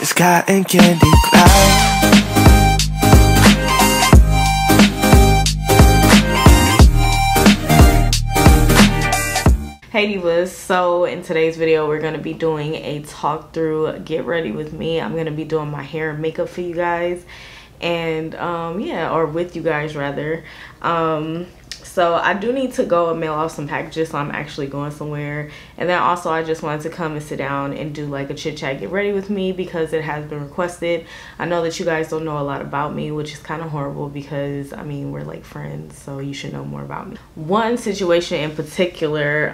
It's cotton candy cloud. Hey divas, so in today's video we're going to be doing a talk through get ready with me. I'm going to be doing my hair and makeup for you guys, and yeah, or with you guys rather. So I do need to go and mail off some packages, so I'm actually going somewhere. And then also I just wanted to come and sit down and do like a chit chat get ready with me because it has been requested. I know that you guys don't know a lot about me, which is kind of horrible because I mean we're like friends, so you should know more about me. One situation in particular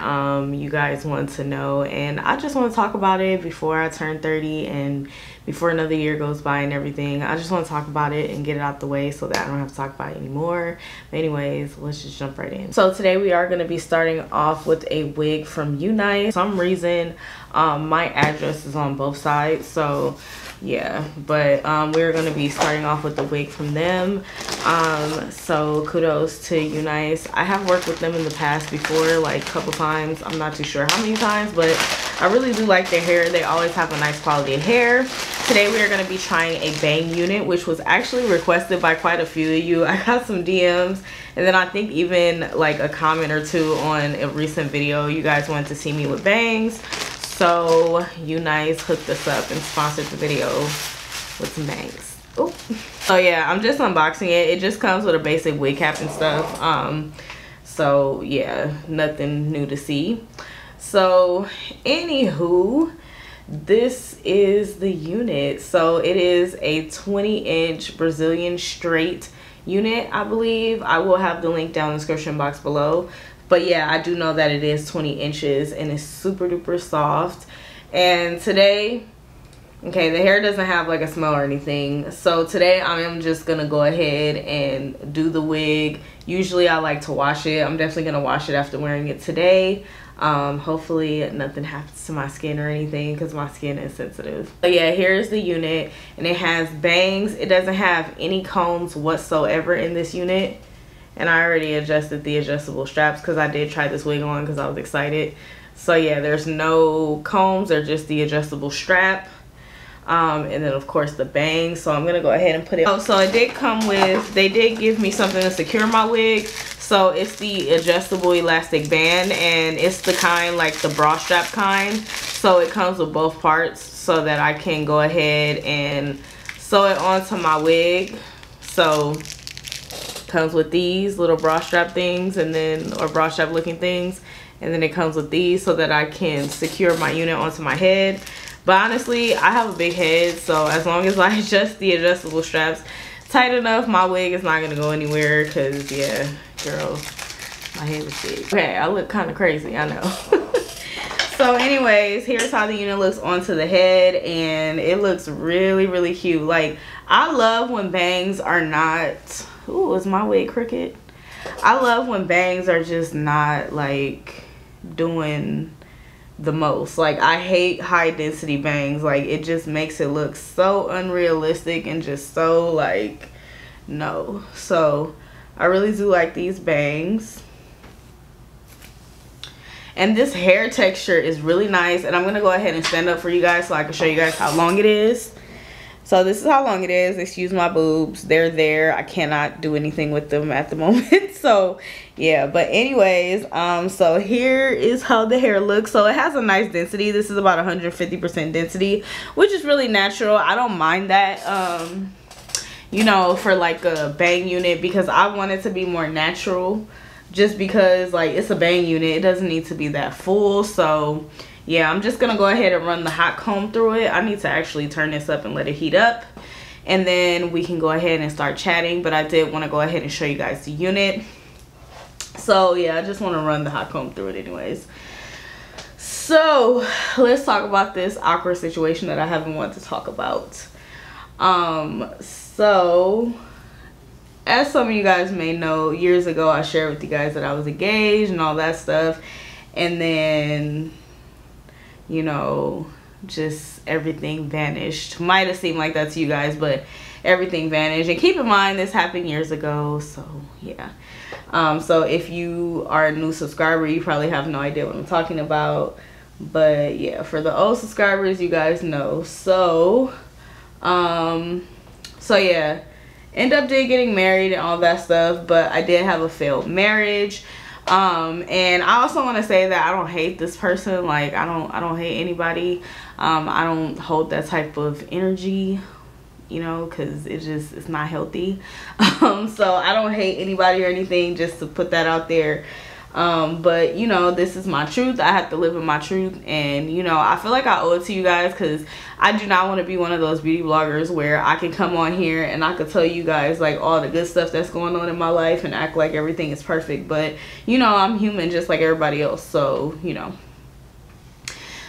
you guys want to know, and I just want to talk about it before I turn 30 and before another year goes by and everything. I just want to talk about it and get it out the way so that I don't have to talk about it anymore. But anyways, let's just jump right in. So today we are going to be starting off with a wig from Unice. For some reason my address is on both sides, so yeah, but we're going to be starting off with the wig from them. So kudos to Unice. I have worked with them in the past before, like a couple times. I'm not too sure how many times, but I really do like their hair. They always have a nice quality of hair. Today we are going to be trying a bang unit, which was actually requested by quite a few of you. I got some DMs, and then I think even like a comment or two on a recent video. You guys wanted to see me with bangs, so Unice hooked us up and sponsored the video with some bangs. Oh, so yeah, I'm just unboxing it. It just comes with a basic wig cap and stuff. So yeah, nothing new to see. So anywho, this is the unit. So it is a 20-inch Brazilian straight unit, I believe. I will have the link down in the description box below. But yeah, I do know that it is 20 inches and it's super duper soft. And today, okay, the hair doesn't have like a smell or anything. So today I am just gonna go ahead and do the wig. Usually I like to wash it. I'm definitely gonna wash it after wearing it today. Hopefully nothing happens to my skin or anything because my skin is sensitive. But yeah, here's the unit, and it has bangs. It doesn't have any combs whatsoever in this unit, and I already adjusted the adjustable straps because I did try this wig on because I was excited. So yeah, there's no combs. They're just the adjustable strap, and then of course the bangs. So I'm gonna go ahead and put it. Oh, so it did come with, they did give me something to secure my wig. So it's the adjustable elastic band, and it's the kind like the bra strap kind. So it comes with both parts so that I can go ahead and sew it onto my wig. So it comes with these little bra strap things, and then, or bra strap looking things, and then it comes with these so that I can secure my unit onto my head. But honestly, I have a big head, so as long as I adjust the adjustable straps tight enough, my wig is not gonna go anywhere. Because yeah, girl, my head is big. Okay, I look kind of crazy, I know. So anyways, here's how the unit looks onto the head, and it looks really, really cute. Like, I love when bangs are not, ooh, is my wig crooked? I love when bangs are just not like doing the most. Like, I hate high density bangs. Like, it just makes it look so unrealistic and just so like, no. So I really do like these bangs, and this hair texture is really nice. And I'm gonna go ahead and stand up for you guys so I can show you guys how long it is. So this is how long it is. Excuse my boobs, they're there. I cannot do anything with them at the moment. So yeah, but anyways, so here is how the hair looks. So it has a nice density. This is about 150% density, which is really natural. I don't mind that, you know, for like a bang unit, because I want it to be more natural, just because like it's a bang unit. It doesn't need to be that full. So yeah, I'm just gonna go ahead and run the hot comb through it. I need to actually turn this up and let it heat up, and then we can go ahead and start chatting. But I did want to go ahead and show you guys the unit. So yeah, I just want to run the hot comb through it anyways. So let's talk about this awkward situation that I haven't wanted to talk about. So as some of you guys may know, years ago I shared with you guys that I was engaged and all that stuff, and then, you know, just everything vanished. Might have seemed like that to you guys, but everything vanished. And keep in mind, this happened years ago, so yeah. So if you are a new subscriber, you probably have no idea what I'm talking about. But yeah, for the old subscribers, you guys know. So So yeah, end up getting married and all that stuff, but I did have a failed marriage. And I also want to say that I don't hate this person. Like, I don't hate anybody. I don't hold that type of energy, you know, because it's not healthy. So I don't hate anybody or anything, just to put that out there. But you know, this is my truth. I have to live in my truth, and you know, I feel like I owe it to you guys, because I do not want to be one of those beauty bloggers where I can come on here and I could tell you guys like all the good stuff that's going on in my life and act like everything is perfect. But you know, I'm human just like everybody else, so you know.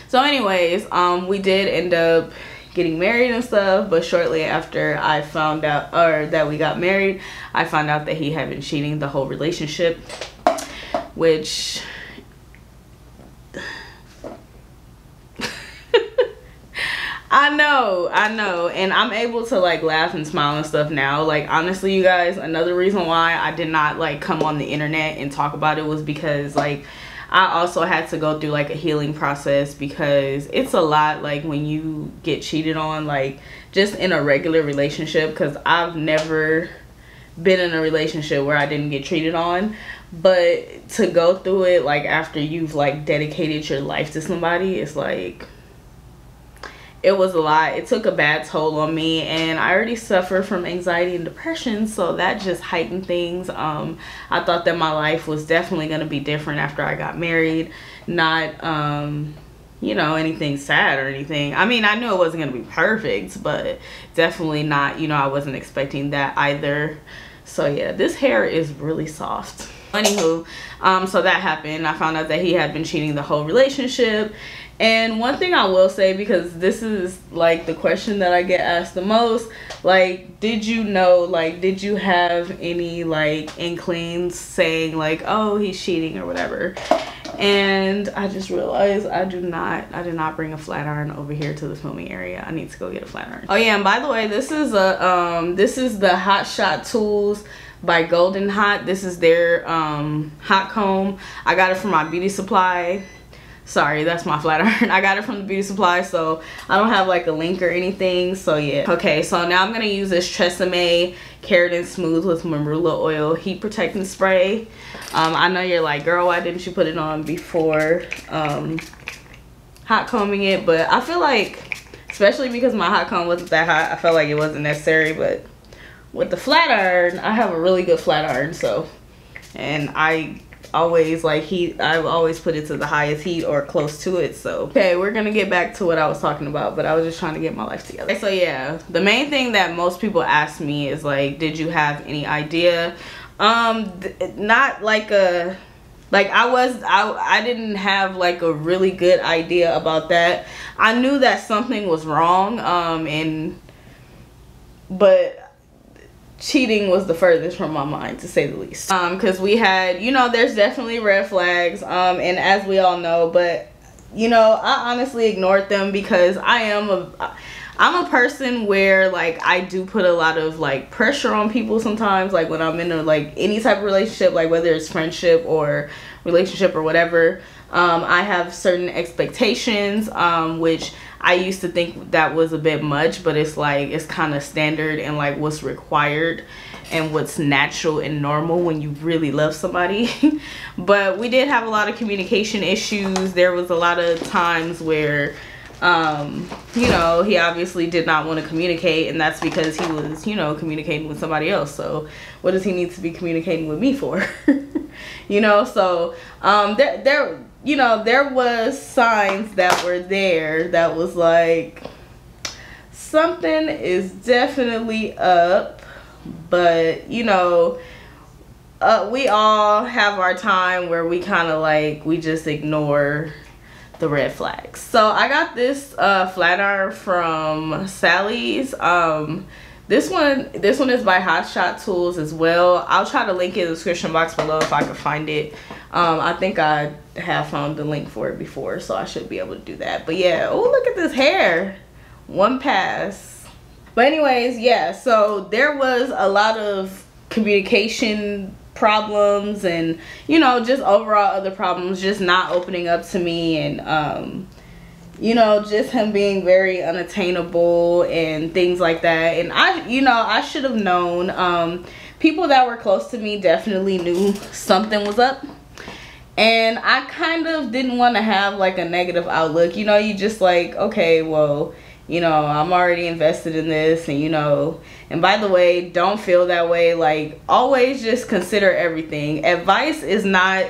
So anyways, we did end up getting married and stuff, but shortly after I found out, or that we got married, I found out that he had been cheating the whole relationship, which I know, and I'm able to like laugh and smile and stuff now. Like, honestly, you guys, another reason why I did not like come on the internet and talk about it was because like I also had to go through like a healing process, because it's a lot like when you get cheated on, like just in a regular relationship, because I've never been in a relationship where I didn't get cheated on. But to go through it like after you've like dedicated your life to somebody, it's like, it was a lot. It took a bad toll on me, and I already suffer from anxiety and depression, so that just heightened things. I thought that my life was definitely going to be different after I got married. Not you know, anything sad or anything. I mean, I knew it wasn't going to be perfect, but definitely not, you know, I wasn't expecting that either. So yeah, this hair is really soft. Anywho, so that happened. I found out that he had been cheating the whole relationship. And one thing I will say, because this is like the question that I get asked the most, like, did you know, like, did you have any like inklings saying like, oh, he's cheating or whatever? And I just realized I did not bring a flat iron over here to the filming area. I need to go get a flat iron. Oh yeah, and by the way, this is the Hot Shot Tools by Golden Hot. This is their hot comb. I got it from my beauty supply. Sorry, that's my flat iron. I got it from the beauty supply, so I don't have like a link or anything. So yeah. Okay, so now I'm gonna use this Tresemme Keratin Smooth with Marula Oil Heat Protecting Spray. I know you're like, girl, why didn't you put it on before hot combing it? But I feel like, especially because my hot comb wasn't that hot, I felt like it wasn't necessary. But with the flat iron, I have a really good flat iron, so, and I always like I've always put it to the highest heat or close to it. So okay, we're gonna get back to what I was talking about, but I was just trying to get my life together. So yeah, the main thing that most people ask me is like, did you have any idea? Not like a, like I didn't have like a really good idea about that. I knew that something was wrong, but cheating was the furthest from my mind, to say the least. Because we had, you know, there's definitely red flags, and as we all know, but you know, I honestly ignored them because I'm a person where like I do put a lot of like pressure on people sometimes, like when I'm in a like any type of relationship, like whether it's friendship or relationship or whatever. I have certain expectations, which I used to think that was a bit much, but it's like, it's kind of standard and like what's required and what's natural and normal when you really love somebody. But we did have a lot of communication issues. There was a lot of times where you know, he obviously did not want to communicate, and that's because he was, you know, communicating with somebody else. So what does he need to be communicating with me for? You know, so there you know, there was signs that were there that was like, something is definitely up. But you know, we all have our time where we kind of like, we just ignore the red flags. So I got this flat iron from Sally's. This one is by Hot Shot Tools as well. I'll try to link it in the description box below if I can find it. I think I have found the link for it before, so I should be able to do that. But yeah, oh, look at this hair. One pass. But anyways, yeah, so there was a lot of communication problems and, you know, just overall other problems, just not opening up to me, and you know, just him being very unattainable and things like that. And I should have known. People that were close to me definitely knew something was up. And I kind of didn't want to have like a negative outlook. You know, you just like, okay, well, you know, I'm already invested in this, and you know, and by the way, don't feel that way. Like, always just consider everything. Advice is not,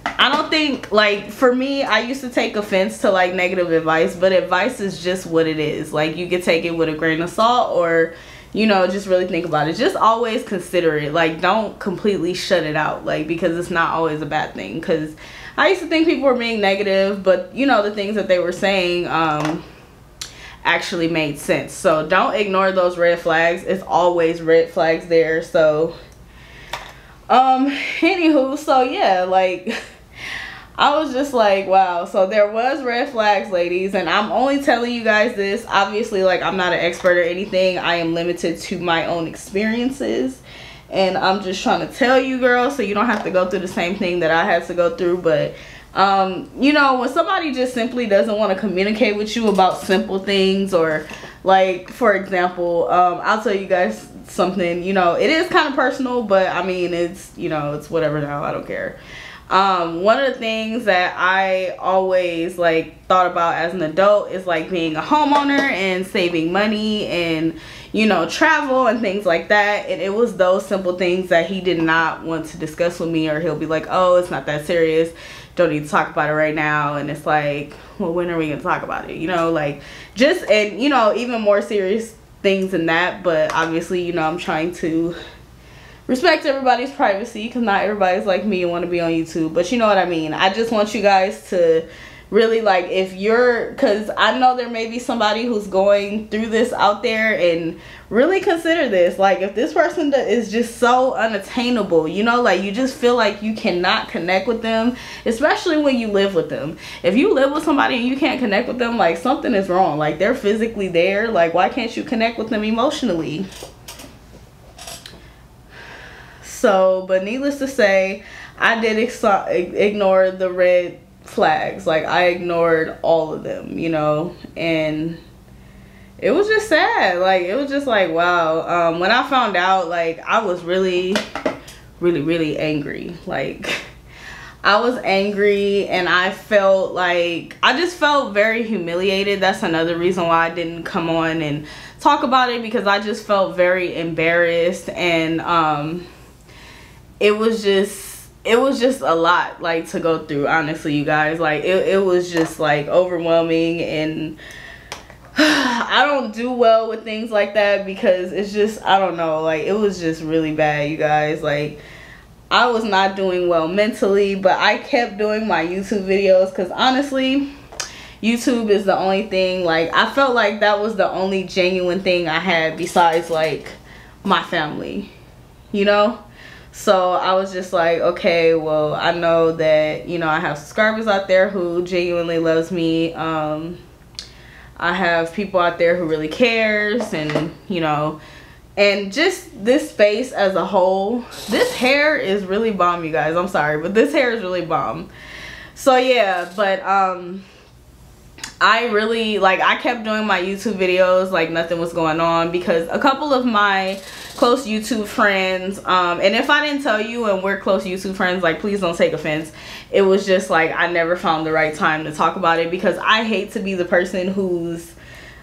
I don't think, like, for me, I used to take offense to like negative advice, but advice is just what it is. Like, you could take it with a grain of salt, or, you know, just really think about it. Just always consider it. Like, don't completely shut it out, like, because it's not always a bad thing. Because I used to think people were being negative, but you know, the things that they were saying actually made sense. So don't ignore those red flags. It's always red flags there. So anywho, so yeah, like, I was just like, wow. So there was red flags, ladies, and I'm only telling you guys this, obviously, like, I'm not an expert or anything. I am limited to my own experiences, and I'm just trying to tell you, girls, so you don't have to go through the same thing that I had to go through. But you know, when somebody just simply doesn't want to communicate with you about simple things, or like, for example, I'll tell you guys something, you know, it is kind of personal, but I mean, it's, you know, it's whatever now, I don't care. One of the things that I always like thought about as an adult is like being a homeowner and saving money and, you know, travel and things like that. And it was those simple things that he did not want to discuss with me, or he'll be like, oh, it's not that serious, don't need to talk about it right now. And it's like, well, when are we gonna talk about it? You know, like, just, and you know, even more serious things than that. But obviously, you know, I'm trying to respect everybody's privacy, because not everybody's like me and want to be on YouTube. But you know what I mean. I just want you guys to really, like, if you're, because I know there may be somebody who's going through this out there, and really consider this. Like, if this person is just so unattainable, you know, like, you just feel like you cannot connect with them, especially when you live with them. If you live with somebody and you can't connect with them, like, something is wrong. Like, they're physically there. Like, why can't you connect with them emotionally? So, but needless to say, I did ignore the red flags. Like, I ignored all of them, you know, and it was just sad. Like, it was just like, wow. When I found out, like, I was really angry. Like, I was angry, and I felt like, I just felt very humiliated. That's another reason why I didn't come on and talk about it, because I just felt very embarrassed. And it was just a lot, like, to go through, honestly, you guys. Like, it was just like overwhelming, and I don't do well with things like that, because it's just, I don't know, like, it was just really bad, you guys. Like, I was not doing well mentally, but I kept doing my YouTube videos, because honestly, YouTube is the only thing, like, I felt like that was the only genuine thing I had besides, like, my family, you know. So I was just like, okay, well, I know that, you know, I have subscribers out there who genuinely loves me. I have people out there who really cares, and, you know, and just this space as a whole. This hair is really bomb, you guys. I'm sorry, but this hair is really bomb. So yeah, but I really, like, I kept doing my YouTube videos like nothing was going on, because a couple of my close YouTube friends, and if I didn't tell you and we're close YouTube friends, like, please don't take offense. It was just like, I never found the right time to talk about it, because I hate to be the person who's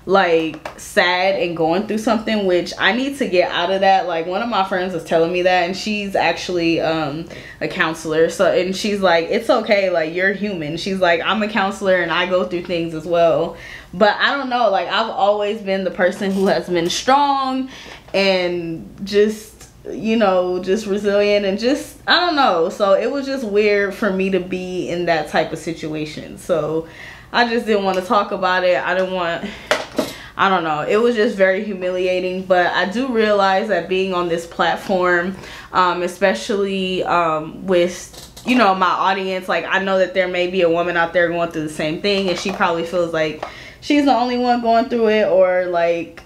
like sad and going through something, which I need to get out of that. Like, one of my friends was telling me that, and she's actually a counselor. So, and she's like, it's okay, like, you're human. She's like, I'm a counselor and I go through things as well. But I don't know, like, I've always been the person who has been strong and just, you know, just resilient, and just, I don't know. So it was just weird for me to be in that type of situation. So I just didn't want to talk about it. I don't know, it was just very humiliating. But I do realize that being on this platform, especially with, you know, my audience, like, I know that there may be a woman out there going through the same thing, and she probably feels like she's the only one going through it, or like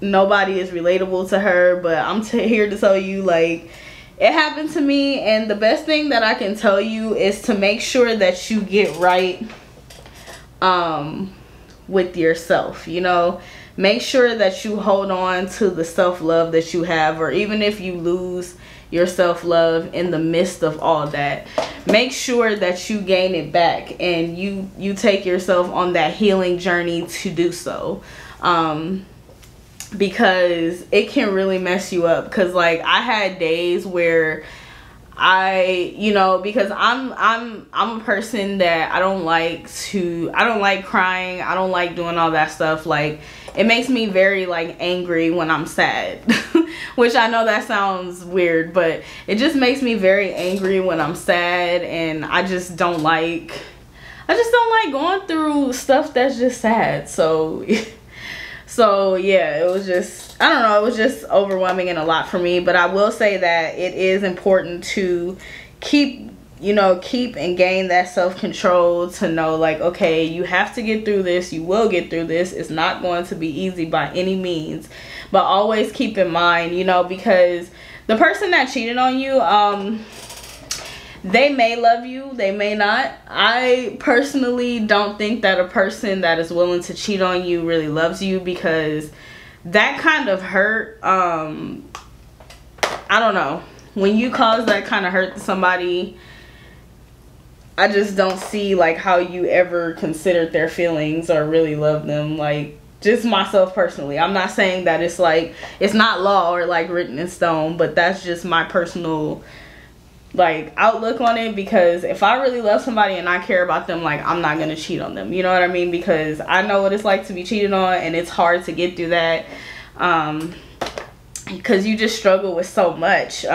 nobody is relatable to her. But I'm here to tell you, like, it happened to me, and the best thing that I can tell you is to make sure that you get right with yourself, you know. Make sure that you hold on to the self-love that you have, or even if you lose your self-love in the midst of all that, make sure that you gain it back and you take yourself on that healing journey to do so. Because it can really mess you up. Because like I had days where you know, because I'm a person that I don't like crying, I don't like doing all that stuff. Like it makes me very like angry when I'm sad. Which I know that sounds weird, but it just makes me very angry when I'm sad, and I just don't like going through stuff that's just sad. So so yeah, it was just, I don't know, it was just overwhelming and a lot for me. But I will say that it is important to keep and gain that self-control, to know like, okay, you have to get through this, you will get through this. It's not going to be easy by any means, but always keep in mind, you know, because the person that cheated on you, they may love you, they may not. I personally don't think that a person that is willing to cheat on you really loves you, because that kind of hurt, I don't know, when you cause that kind of hurt to somebody, I just don't see like how you ever considered their feelings or really love them. Like, just myself personally, I'm not saying that it's like, it's not law or like written in stone, but that's just my personal like outlook on it. Because if I really love somebody and I care about them, like I'm not gonna cheat on them, you know what I mean? Because I know what it's like to be cheated on, and it's hard to get through that, because you just struggle with so much,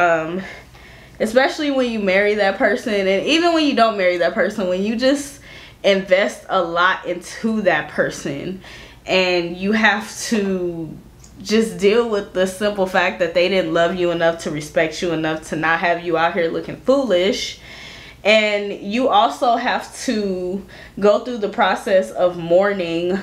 especially when you marry that person, and even when you don't marry that person, when you just invest a lot into that person and you have to just deal with the simple fact that they didn't love you enough to respect you enough to not have you out here looking foolish. And you also have to go through the process of mourning,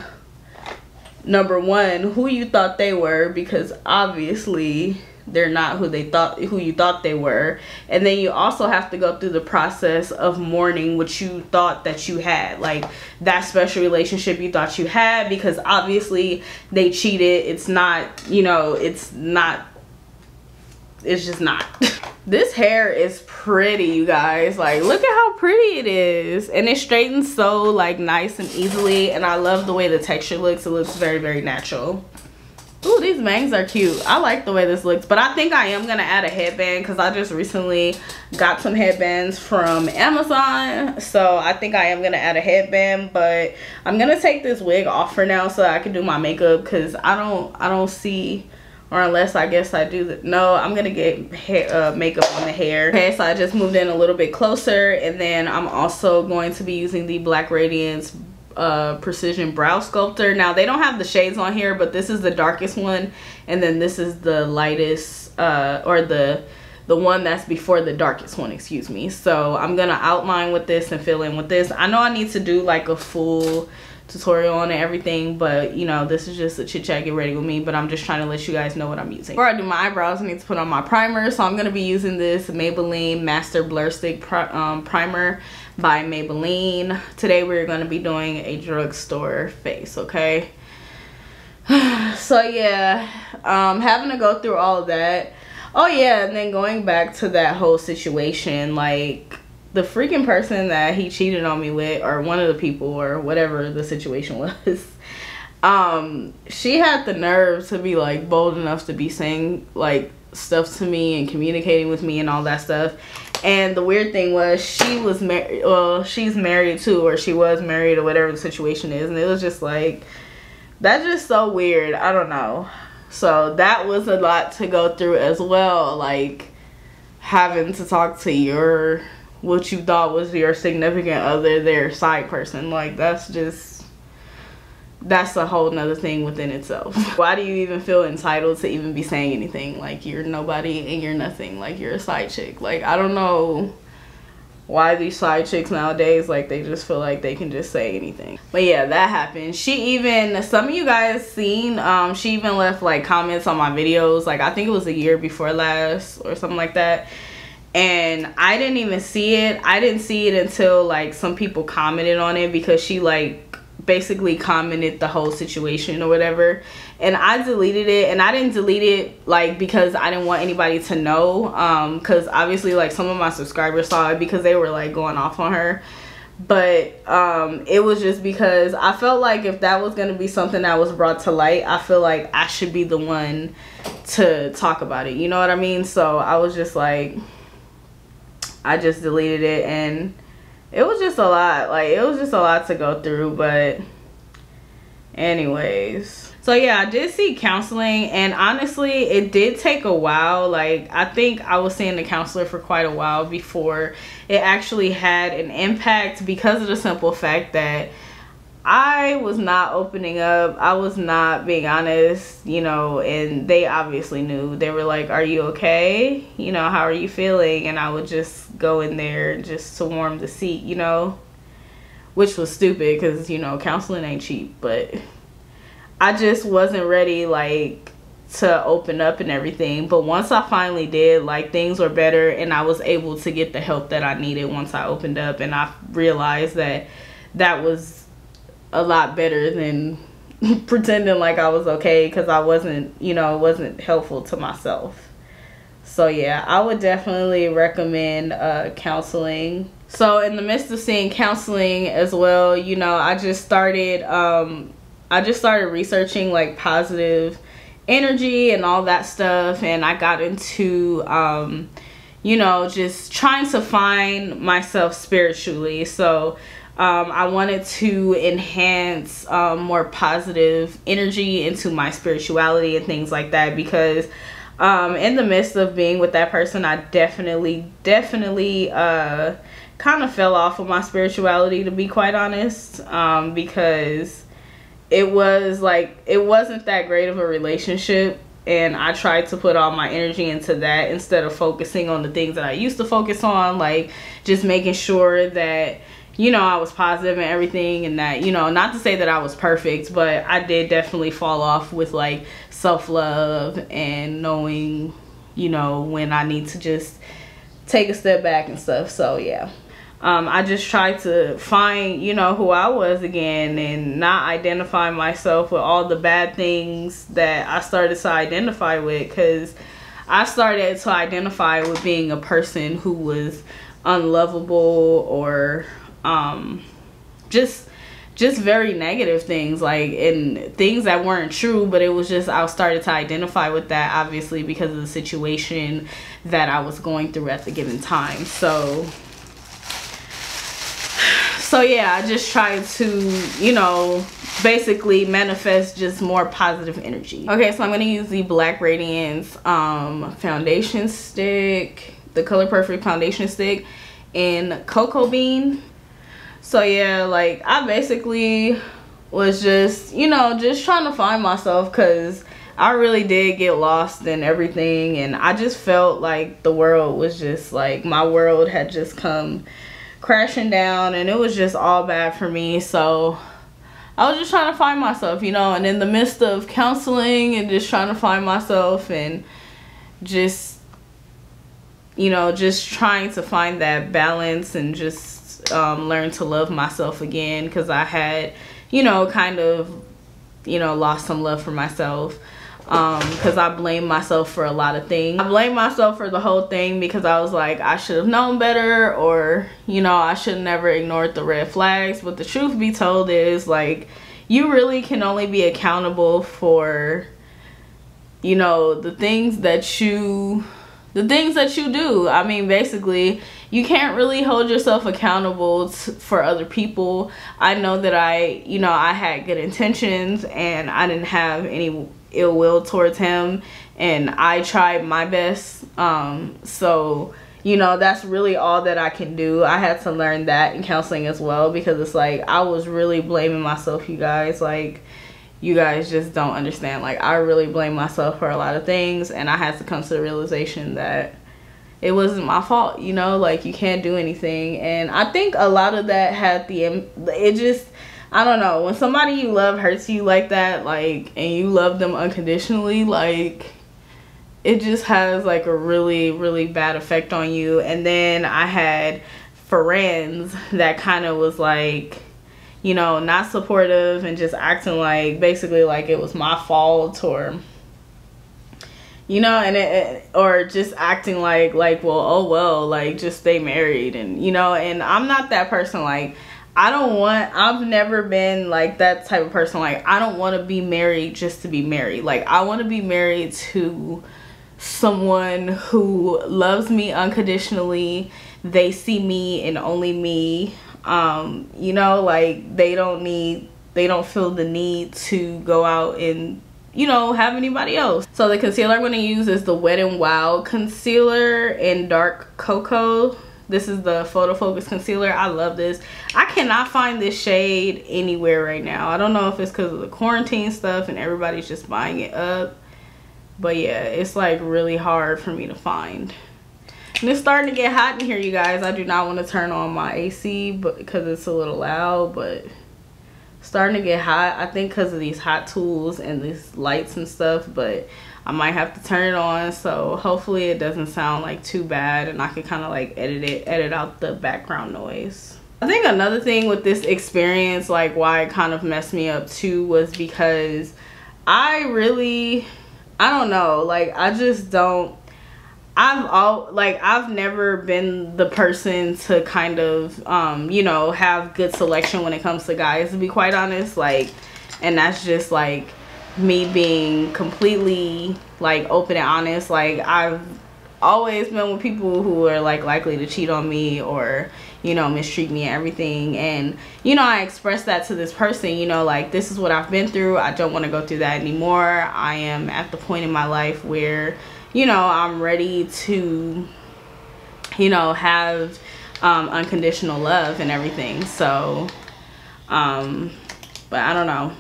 number one, who you thought they were, because obviously they're not who you thought they were. And then you also have to go through the process of mourning what you thought that you had, like that special relationship you thought you had, because obviously they cheated. It's not, you know, it's just not. This hair is pretty, you guys. Like, look at how pretty it is, and it straightens so like nice and easily, and I love the way the texture looks. It looks very, very natural. Ooh, these bangs are cute. I like the way this looks, but I think I am gonna add a headband, because I just recently got some headbands from Amazon, so I think I am gonna add a headband. But I'm gonna take this wig off for now so I can do my makeup, because I don't see, or unless I guess I do that. No, I'm gonna get makeup on the hair. Okay, so I just moved in a little bit closer, and then I'm also going to be using the Black Radiance Precision Brow Sculptor. Now they don't have the shades on here, but this is the darkest one, and then this is the lightest, or the one that's before the darkest one, excuse me. So I'm gonna outline with this and fill in with this. I know I need to do like a full tutorial on it, everything, but you know, this is just a chit chat, get ready with me. But I'm just trying to let you guys know what I'm using. Before I do my eyebrows, I need to put on my primer, so I'm gonna be using this Maybelline Master Blur Stick primer by Maybelline. Today we're going to be doing a drugstore face, okay? So yeah, having to go through all of that. Oh yeah, and then going back to that whole situation, like the freaking person that he cheated on me with, or one of the people, or whatever the situation was, she had the nerve to be like bold enough to be saying like stuff to me and communicating with me and all that stuff. And the weird thing was, she was married, well, she's married too, or she was married, or whatever the situation is. And it was just like, that's just so weird. I don't know. So that was a lot to go through as well. Like having to talk to what you thought was your significant other, their side person. Like that's a whole nother thing within itself. Why do you even feel entitled to even be saying anything? Like, you're nobody and you're nothing. Like, you're a side chick. Like, I don't know why these side chicks nowadays, like, they just feel like they can just say anything. But yeah, that happened. She even, some of you guys seen, she even left like comments on my videos. Like, I think it was a year before last or something like that. And I didn't even see it. I didn't see it until like some people commented on it, because she like basically commented the whole situation or whatever, and I deleted it. And I didn't delete it like because I didn't want anybody to know, because obviously like some of my subscribers saw it because they were like going off on her. But it was just because I felt like if that was going to be something that was brought to light, I feel like I should be the one to talk about it, you know what I mean? So I was just like, I just deleted it, and it was just a lot. Like, it was just a lot to go through. But anyways, so yeah, I did seek counseling, and honestly it did take a while. Like, I think I was seeing the counselor for quite a while before it actually had an impact, because of the simple fact that I was not opening up. I was not being honest, you know, and they obviously knew. They were like, are you okay? You know, how are you feeling? And I would just go in there just to warm the seat, you know, which was stupid because, you know, counseling ain't cheap. But I just wasn't ready, like, to open up and everything. But once I finally did, like, things were better, and I was able to get the help that I needed once I opened up. And I realized that that was a lot better than pretending like I was okay, because I wasn't, you know, it wasn't helpful to myself. So yeah, I would definitely recommend counseling. So in the midst of seeing counseling as well, you know, I just started researching like positive energy and all that stuff, and I got into you know, just trying to find myself spiritually. So I wanted to enhance more positive energy into my spirituality and things like that, because in the midst of being with that person, I definitely kind of fell off of my spirituality, to be quite honest, because it wasn't that great of a relationship, and I tried to put all my energy into that instead of focusing on the things that I used to focus on, like just making sure that, you know, I was positive and everything, and that, you know, not to say that I was perfect, but I did definitely fall off with like self-love and knowing, you know, when I need to just take a step back and stuff. So yeah, I just tried to find, you know, who I was again, and not identify myself with all the bad things that I started to identify with, because I started to identify with being a person who was unlovable, or just very negative things, like, and things that weren't true, but it was just, I started to identify with that, obviously because of the situation that I was going through at the given time. So yeah, I just tried to, you know, basically manifest just more positive energy. Okay, so I'm going to use the Black Radiance foundation stick, the Color Perfect foundation stick in Cocoa Bean. So yeah, like, I basically was just, you know, just trying to find myself, because I really did get lost in everything, and I just felt like the world was just like, my world had just come crashing down, and it was just all bad for me. So I was just trying to find myself, you know, and in the midst of counseling and just trying to find myself, and just, you know, just trying to find that balance, and just learn to love myself again, because I had, you know, kind of, you know, lost some love for myself, because I blame myself for a lot of things. I blame myself for the whole thing because I was like, I should have known better, or, you know, I should have never ignored the red flags. But the truth be told is, like, you really can only be accountable for, you know, the things that you do. I mean, basically, you can't really hold yourself accountable for other people. I know that I had good intentions, and I didn't have any ill will towards him, and I tried my best. So, you know, that's really all that I can do. I had to learn that in counseling as well, because it's like, I was really blaming myself, you guys. Like, you guys just don't understand. Like, I really blame myself for a lot of things, and I had to come to the realization that it wasn't my fault, you know, like, you can't do anything. And I think a lot of that had I don't know, when somebody you love hurts you like that, like, and you love them unconditionally, like, it just has like a really, really bad effect on you. And then I had friends that kind of was like, you know, not supportive and just acting like basically like it was my fault, or you know, and or just acting like well, oh well, like just stay married. And you know, and I'm not that person. Like I've never been like that type of person. Like I don't want to be married just to be married. Like I want to be married to someone who loves me unconditionally. They see me and only me. You know, like they don't feel the need to go out and, you know, have anybody else. So the concealer I'm going to use is the Wet n Wild concealer in dark cocoa. This is the Photo Focus concealer. I love this. I cannot find this shade anywhere right now. I don't know if it's because of the quarantine stuff and everybody's just buying it up, but yeah, it's like really hard for me to find. And it's starting to get hot in here, you guys. I do not want to turn on my AC because it's a little loud, but starting to get hot. I think because of these hot tools and these lights and stuff, but I might have to turn it on, so hopefully it doesn't sound like too bad and I can kind of like edit out the background noise. I think another thing with this experience, like why it kind of messed me up too, was because I don't know, like I just don't, I've never been the person to kind of you know, have good selection when it comes to guys, to be quite honest. Like, and that's just like me being completely like open and honest. Like I've always been with people who are like likely to cheat on me or, you know, mistreat me and everything. And you know, I expressed that to this person, you know, like this is what I've been through. I don't want to go through that anymore. I am at the point in my life where, you know, I'm ready to, you know, have unconditional love and everything. So but I don't know,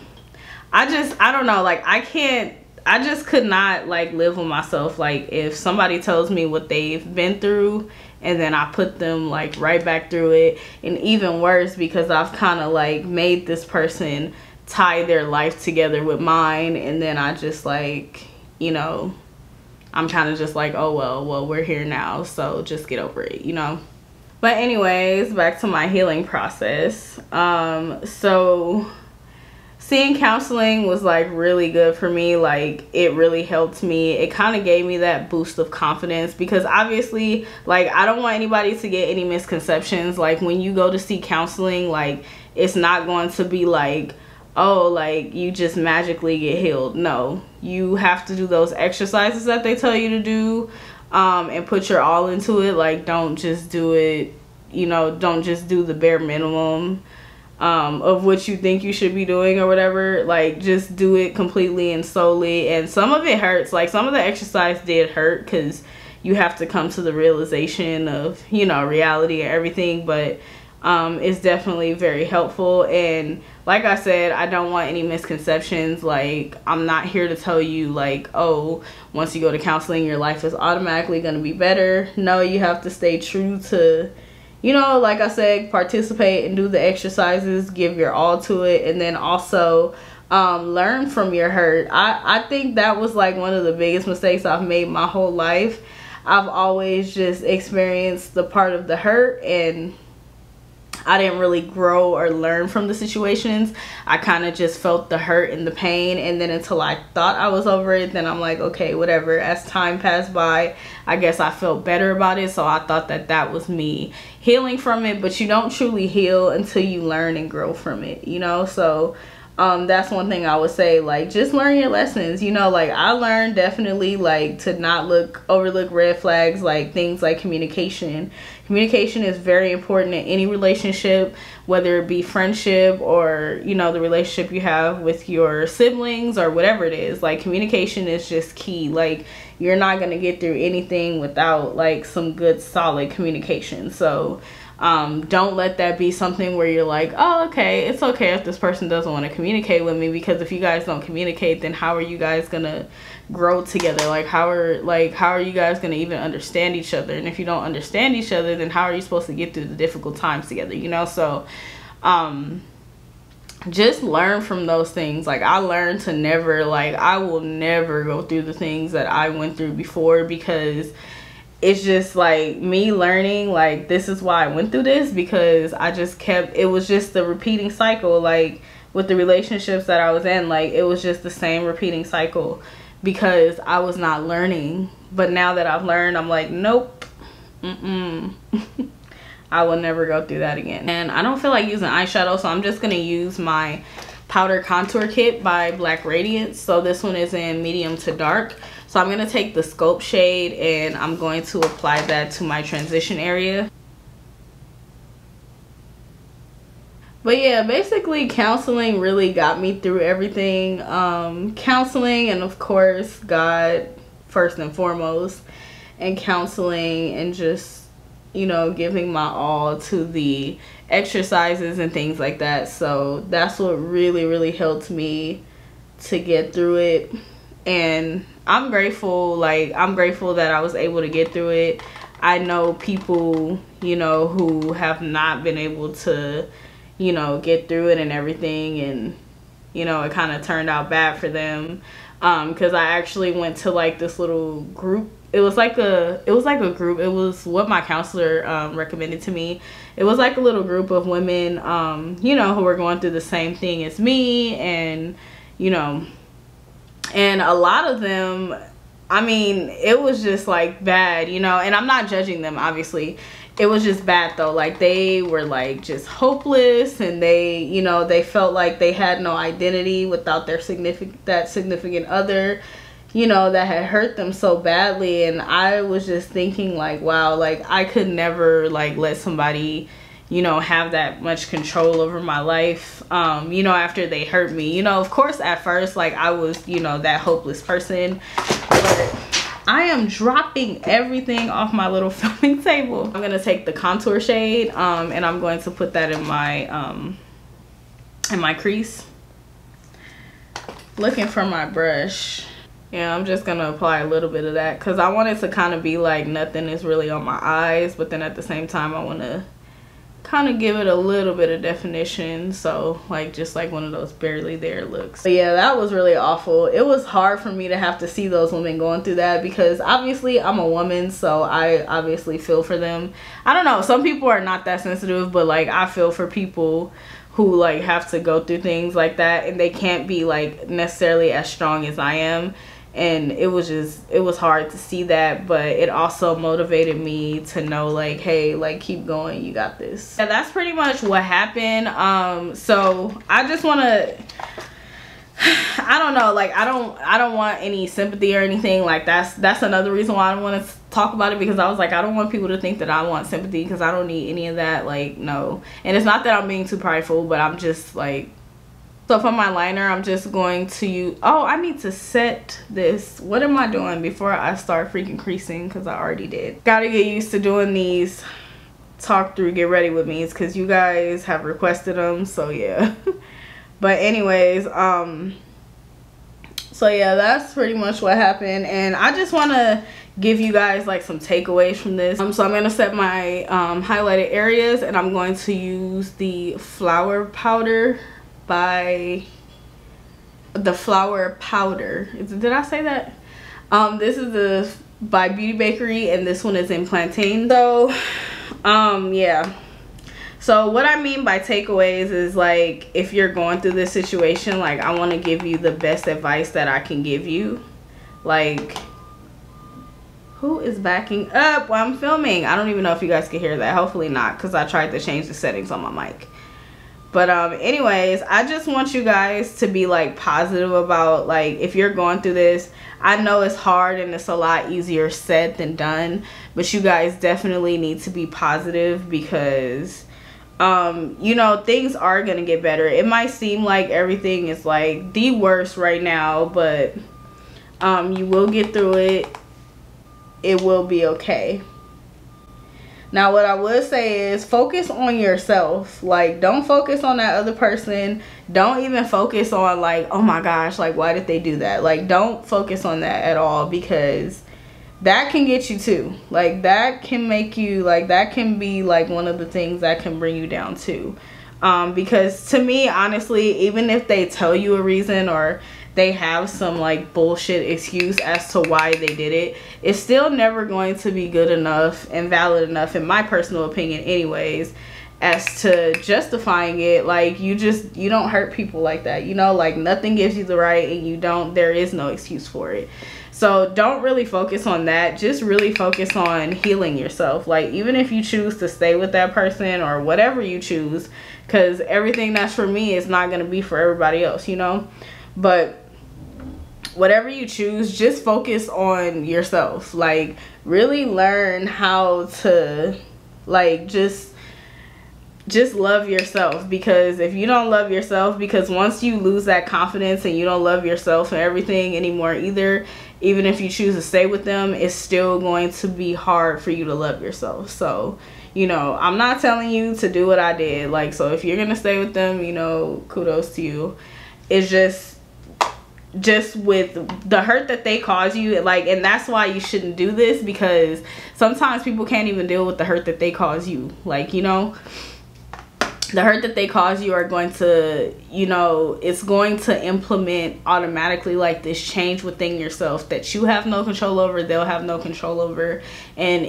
I don't know, like I just could not like live with myself. Like if somebody tells me what they've been through and then I put them like right back through it, and even worse because I've kind of like made this person tie their life together with mine, and then I just like, you know, I'm kind of just like, oh well we're here now, so just get over it, you know. But anyways, back to my healing process. So seeing counseling was like really good for me. Like it really helped me. It kind of gave me that boost of confidence, because obviously like I don't want anybody to get any misconceptions. Like when you go to see counseling, like it's not going to be like, oh, like you just magically get healed. No, you have to do those exercises that they tell you to do, and put your all into it. Like don't just do it, you know, don't just do the bare minimum of what you think you should be doing or whatever. Like just do it completely and solely. And some of it hurts. Like some of the exercise did hurt because you have to come to the realization of, you know, reality and everything, but it's definitely very helpful. And like I said, I don't want any misconceptions. Like I'm not here to tell you like, oh, once you go to counseling your life is automatically going to be better. No, you have to stay true to, you know, like I said, participate and do the exercises, give your all to it, and then also learn from your hurt. I think that was like one of the biggest mistakes I've made my whole life. I've always just experienced the part of the hurt, and I didn't really grow or learn from the situations. I kind of just felt the hurt and the pain, and then until I thought I was over it, then I'm like, okay, whatever. As time passed by, I guess I felt better about it, so I thought that that was me healing from it. But you don't truly heal until you learn and grow from it, you know. So that's one thing I would say, like just learn your lessons, you know. Like I learned definitely like to not overlook red flags, like things like communication. Communication is very important in any relationship, whether it be friendship or, you know, the relationship you have with your siblings or whatever it is. Like communication is just key. Like you're not going to get through anything without like some good solid communication. So don't let that be something where you're like, oh, okay, it's okay if this person doesn't want to communicate with me, because if you guys don't communicate, then how are you guys gonna grow together? Like how are you guys gonna even understand each other? And if you don't understand each other, then how are you supposed to get through the difficult times together, you know? So just learn from those things. Like I learned to never, like I will never go through the things that I went through before, because it's just like me learning like this is why I went through this, because I just kept, it was just the repeating cycle, like with the relationships that I was in, like it was just the same repeating cycle because I was not learning. But now that I've learned, I'm like, nope, I will never go through that again. And I don't feel like using eyeshadow, so I'm just gonna use my powder contour kit by Black Radiance. So this one is in medium to dark. So I'm gonna take the Sculpt shade and I'm going to apply that to my transition area. But yeah, basically counseling really got me through everything. Counseling, and of course God first and foremost, and counseling, and just, you know, giving my all to the exercises and things like that. So that's what really helped me to get through it. And I'm grateful, like I'm grateful that I was able to get through it. I know people, you know, who have not been able to, you know, get through it and everything, and you know, it kind of turned out bad for them, because I actually went to like this little group. It was like a group. It was what my counselor recommended to me. It was like a little group of women, you know, who were going through the same thing as me, and you know, and a lot of them, I mean, it was just like bad, you know, and I'm not judging them, obviously. It was just bad though. Like they were like just hopeless, and they, you know, they felt like they had no identity without their significant other, you know, that had hurt them so badly. And I was just thinking like, wow, like I could never like let somebody, you know, have that much control over my life, you know, after they hurt me. You know, of course at first, like I was, you know, that hopeless person, but I am dropping everything off my little filming table. I'm gonna take the contour shade, and I'm going to put that in my crease. Looking for my brush. Yeah, I'm just gonna apply a little bit of that because I want it to kind of be like nothing is really on my eyes, but then at the same time I want to kind of give it a little bit of definition, so like just like one of those barely there looks. But yeah, that was really awful. It was hard for me to have to see those women going through that, because obviously I'm a woman, so I obviously feel for them. I don't know, some people are not that sensitive, but like I feel for people who like have to go through things like that, and they can't be like necessarily as strong as I am. And it was hard to see that, but it also motivated me to know like, hey, like keep going, you got this. Yeah, that's pretty much what happened. So I just want to, I don't know, like I don't want any sympathy or anything. Like that's another reason why I don't want to talk about it, because I was like, I don't want people to think that I want sympathy, because I don't need any of that. Like no. And it's not that I'm being too prideful, but I'm just like, so for my liner, I'm just going to use, oh, I need to set this. What am I doing before I start freaking creasing? Because I already did. Gotta get used to doing these talk through get ready with me's, because you guys have requested them, so yeah. But anyways, so yeah, that's pretty much what happened. And I just want to give you guys like some takeaways from this. So I'm going to set my highlighted areas, and I'm going to use the flower powder by the flower powder. Did I say that? This is the by Beauty Bakery, and this one is in plantain. So yeah, so what I mean by takeaways is like, if you're going through this situation, like I want to give you the best advice that I can give you. Like, who is backing up while I'm filming? I don't even know if you guys can hear that. Hopefully not, because I tried to change the settings on my mic. But anyways, I just want you guys to be like positive about, like, if you're going through this. I know it's hard and it's a lot easier said than done, but you guys definitely need to be positive, because you know, things are gonna get better. It might seem like everything is like the worst right now, but you will get through it. It will be okay. Now, what I would say is focus on yourself. Like, don't focus on that other person. Don't even focus on like, oh my gosh, like why did they do that? Like, don't focus on that at all, because that can get you too. Like, that can make you, like, that can be like one of the things that can bring you down too. Because to me, honestly, even if they tell you a reason or they have some like bullshit excuse as to why they did it, it's still never going to be good enough and valid enough, in my personal opinion anyways, as to justifying it. Like, you don't hurt people like that, you know? Like, nothing gives you the right, and there is no excuse for it. So don't really focus on that. Just really focus on healing yourself. Like, even if you choose to stay with that person or whatever you choose, because everything that's for me is not going to be for everybody else, you know? But whatever you choose, just focus on yourself. Like, really learn how to, like, just love yourself. Because if you don't love yourself, because once you lose that confidence and you don't love yourself and everything anymore either, even if you choose to stay with them, it's still going to be hard for you to love yourself. So, you know, I'm not telling you to do what I did. Like, so if you're gonna stay with them, you know, kudos to you. It's just with the hurt that they cause you, like, and that's why you shouldn't do this, because sometimes people can't even deal with the hurt that they cause you. Like, you know, the hurt that they cause you are going to, you know, it's going to implement automatically like this change within yourself that you have no control over, they'll have no control over, and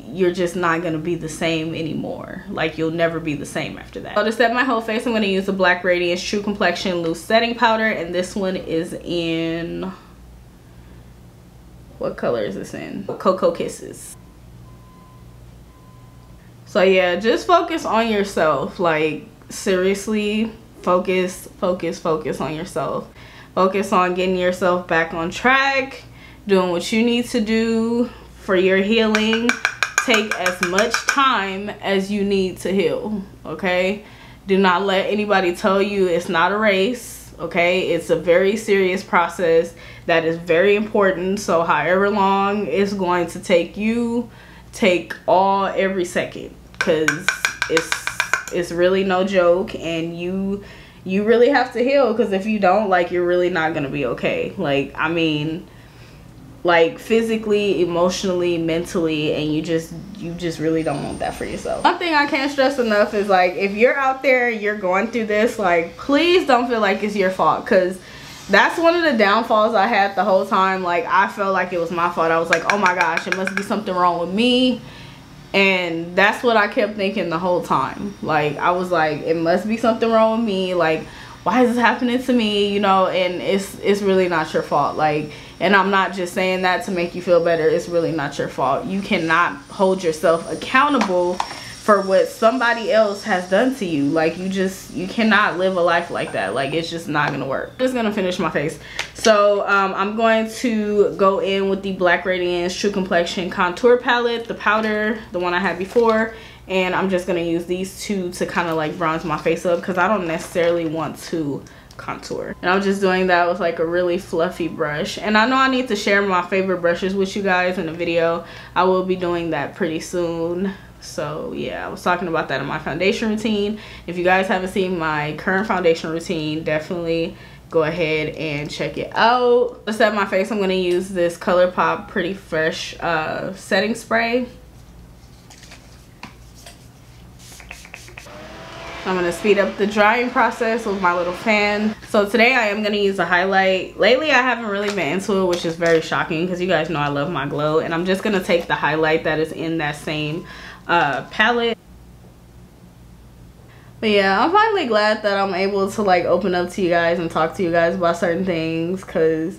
you're just not going to be the same anymore. Like, you'll never be the same after that. So to set my whole face, I'm going to use the Black Radiance True Complexion Loose Setting Powder, and this one is in, what color is this in? Cocoa Kisses. So yeah, just focus on yourself. Like, seriously, focus on yourself. Focus on getting yourself back on track, doing what you need to do for your healing. Take as much time as you need to heal, okay? Do not let anybody tell you it's not a race, okay? It's a very serious process that is very important. So however long it's going to take you, take every second. Because it's really no joke, and you really have to heal, because if you don't, like, you're really not gonna be okay. Like, I mean, like, physically, emotionally, mentally, and you just really don't want that for yourself. One thing I can't stress enough is, like, if you're out there and you're going through this, like, please don't feel like it's your fault, because that's one of the downfalls I had the whole time. Like, I felt like it was my fault. I was like, oh my gosh, it must be something wrong with me. And that's what I kept thinking the whole time. Like, I was like, it must be something wrong with me. Like, why is this happening to me? You know, and it's really not your fault. Like, and I'm not just saying that to make you feel better. It's really not your fault. You cannot hold yourself accountable for what somebody else has done to you. Like, you cannot live a life like that. Like, it's just not gonna work. I'm just gonna finish my face. So I'm going to go in with the Black Radiance True Complexion Contour Palette, the powder, the one I had before, and I'm just gonna use these two to kind of like bronze my face up, because I don't necessarily want to contour. And I'm just doing that with like a really fluffy brush. And I know I need to share my favorite brushes with you guys in a video. I will be doing that pretty soon. So yeah, I was talking about that in my foundation routine. If you guys haven't seen my current foundation routine, definitely go ahead and check it out. To set my face, I'm going to use this ColourPop Pretty Fresh setting spray. I'm going to speed up the drying process with my little fan. So today I am going to use a highlight. Lately I haven't really been into it, which is very shocking, because you guys know I love my glow. And I'm just going to take the highlight that is in that same palette. But yeah, I'm finally glad that I'm able to like open up to you guys and talk to you guys about certain things, because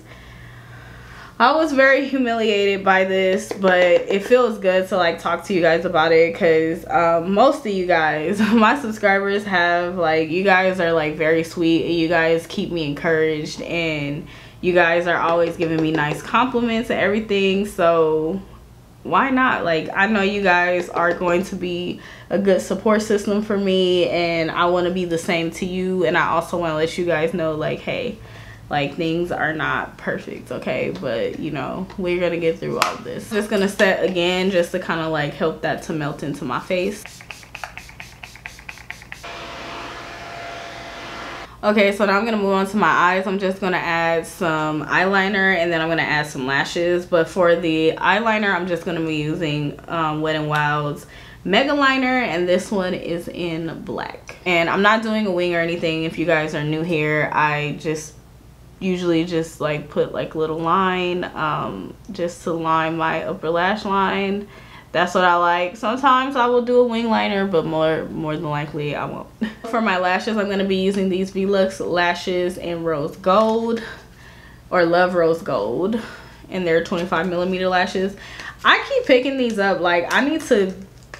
I was very humiliated by this, but it feels good to like talk to you guys about it, because most of you guys, my subscribers, have like, you guys are like very sweet, and you guys keep me encouraged, and you guys are always giving me nice compliments and everything. So why not? Like, I know you guys are going to be a good support system for me, and I want to be the same to you. And I also want to let you guys know, like, hey, like, things are not perfect, okay? But, you know, we're gonna get through all of this. Just gonna set again, just to kind of like help that to melt into my face. Okay, so now I'm gonna move on to my eyes. I'm just gonna add some eyeliner, and then I'm gonna add some lashes. But for the eyeliner, I'm just gonna be using Wet n Wild's Mega Liner, and this one is in black. And I'm not doing a wing or anything. If you guys are new here, I just usually just like put like little line just to line my upper lash line. That's what I like. Sometimes I will do a wing liner, but more than likely I won't. For my lashes, I'm going to be using these Velux lashes in rose gold, or Love Rose Gold, and they're 25mm lashes. I keep picking these up. Like, I need to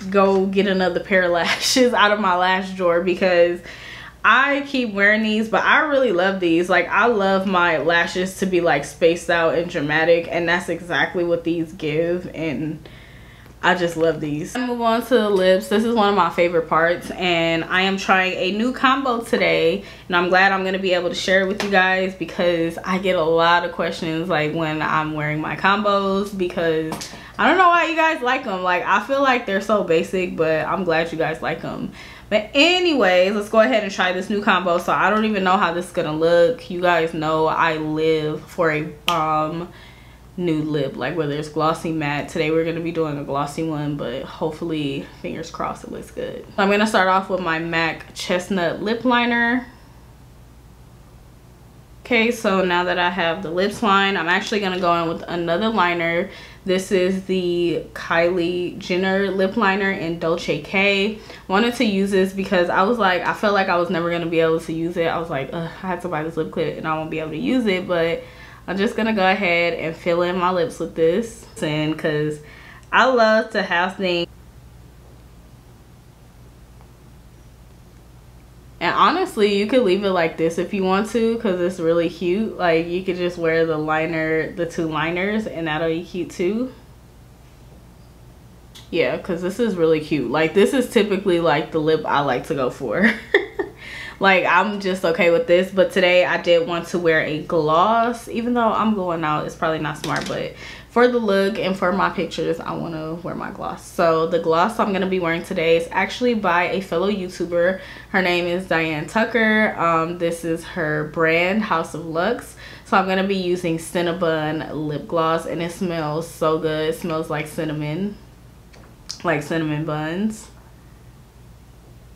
go get another pair of lashes out of my lash drawer because I keep wearing these, but I really love these. Like, I love my lashes to be like spaced out and dramatic, and that's exactly what these give, and I just love these. I move on to the lips. This is one of my favorite parts, and I am trying a new combo today, and I'm glad I'm going to be able to share it with you guys because I get a lot of questions like when I'm wearing my combos, because I don't know why you guys like them. Like, I feel like they're so basic, but I'm glad you guys like them. But anyways, let's go ahead and try this new combo. So I don't even know how this is gonna look. You guys know I live for a nude lip, like whether it's glossy, matte. Today we're gonna be doing a glossy one, but hopefully, fingers crossed, it looks good. I'm gonna start off with my MAC Chestnut lip liner. Okay, so now that I have the lips line, I'm actually gonna go in with another liner. This is the Kylie Jenner lip liner in Dolce K. Wanted to use this because I was like, I felt like I was never gonna be able to use it. I was like, I had to buy this lip kit and I won't be able to use it, but I'm just gonna go ahead and fill in my lips with this, and because I love to have things. And honestly, you could leave it like this if you want to, because it's really cute. Like, you could just wear the liner, the two liners, and that'll be cute too. Yeah, because this is really cute. Like, this is typically like the lip I like to go for. Like, I'm just okay with this, but today I did want to wear a gloss. Even though I'm going out, it's probably not smart, but for the look and for my pictures, I want to wear my gloss. So the gloss I'm going to be wearing today is actually by a fellow YouTuber. Her name is Diane Tucker. This is her brand, House of Lux. So I'm going to be using Cinnabon Lip Gloss, and it smells so good. It smells like cinnamon buns.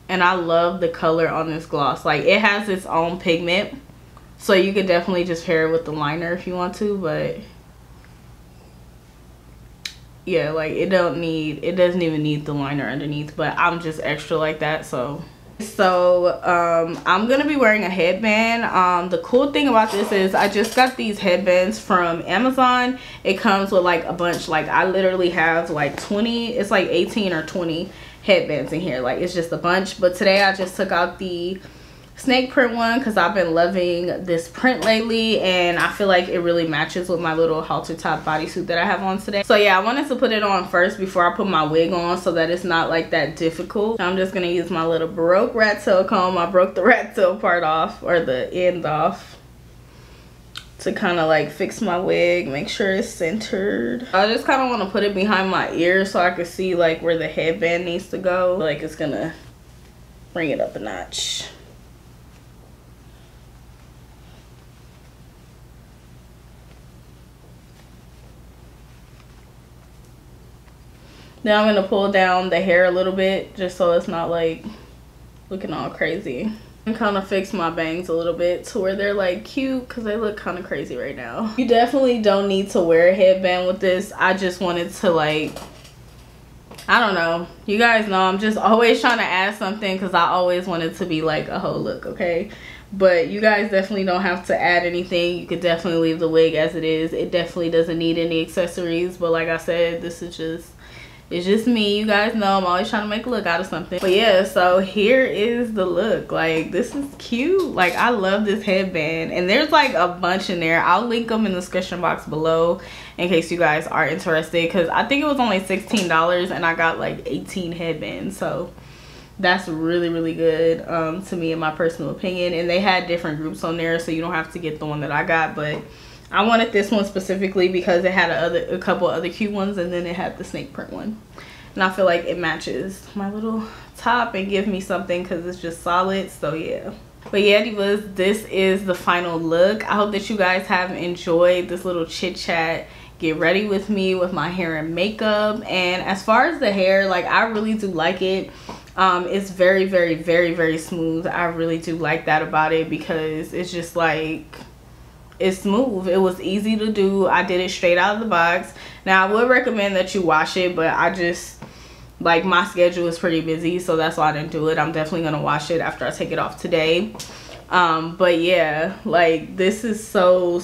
And I love the color on this gloss. Like, it has its own pigment, so you could definitely just pair it with the liner if you want to, but yeah, like, it doesn't even need the liner underneath, but I'm just extra like that. So I'm gonna be wearing a headband. The cool thing about this is I just got these headbands from Amazon. It comes with like a bunch. Like, I literally have like 20, it's like 18 or 20 headbands in here. Like, it's just a bunch. But today I just took out the snake print one because I've been loving this print lately, and I feel like it really matches with my little halter top bodysuit that I have on today. So yeah, I wanted to put it on first before I put my wig on so that it's not like that difficult. I'm just gonna use my little Baroque rat tail comb. I broke the rat tail part off, or the end off, to kind of like fix my wig, make sure it's centered. I just kind of want to put it behind my ear so I can see like where the headband needs to go. Like, it's gonna bring it up a notch. Now I'm gonna pull down the hair a little bit just so it's not like looking all crazy. And kind of fix my bangs a little bit to where they're like cute, because they look kind of crazy right now. You definitely don't need to wear a headband with this. I just wanted to, like, I don't know. You guys know I'm just always trying to add something because I always want it to be like a whole look, okay? But you guys definitely don't have to add anything. You could definitely leave the wig as it is. It definitely doesn't need any accessories. But like I said, this is just, it's just me. You guys know I'm always trying to make a look out of something. But yeah, so here is the look. Like, this is cute. Like, I love this headband. And there's like a bunch in there. I'll link them in the description box below in case you guys are interested. Because I think it was only $16 and I got like 18 headbands. So that's really, really good to me, in my personal opinion. And they had different groups on there, so you don't have to get the one that I got. But I wanted this one specifically because it had a couple other cute ones, and then it had the snake print one, and I feel like it matches my little top and give me something because it's just solid. So yeah. But yeah, divas, this is the final look. I hope that you guys have enjoyed this little chit chat, get ready with me with my hair and makeup. And as far as the hair, like, I really do like it. It's very, very, very, very smooth. I really do like that about it because it's just like, it's smooth. It was easy to do. I did it straight out of the box. Now I would recommend that you wash it, but I just, like, my schedule is pretty busy, so that's why I didn't do it. I'm definitely gonna wash it after I take it off today. But yeah, like, this is so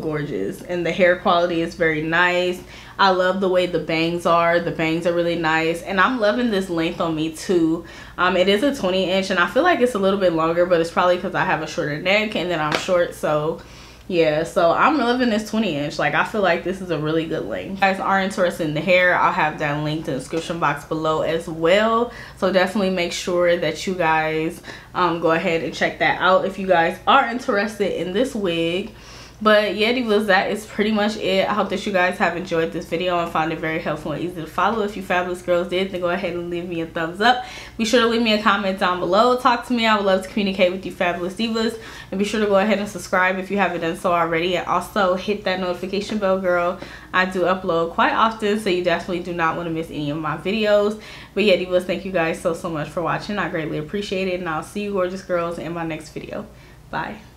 gorgeous, and the hair quality is very nice. I love the way the bangs are. The bangs are really nice, and I'm loving this length on me too. It is a 20-inch, and I feel like it's a little bit longer, but it's probably because I have a shorter neck and then I'm short. So yeah, so I'm loving this 20-inch. Like, I feel like this is a really good length. If you guys are interested in the hair, I'll have that linked in the description box below as well. So definitely make sure that you guys go ahead and check that out if you guys are interested in this wig. But yeah, divas, that is pretty much it. I hope that you guys have enjoyed this video and found it very helpful and easy to follow. If you fabulous girls did, then go ahead and leave me a thumbs up. Be sure to leave me a comment down below. Talk to me. I would love to communicate with you fabulous divas. And be sure to go ahead and subscribe if you haven't done so already. And also hit that notification bell, girl. I do upload quite often, so you definitely do not want to miss any of my videos. But yeah, divas, thank you guys so much for watching. I greatly appreciate it. And I'll see you gorgeous girls in my next video. Bye.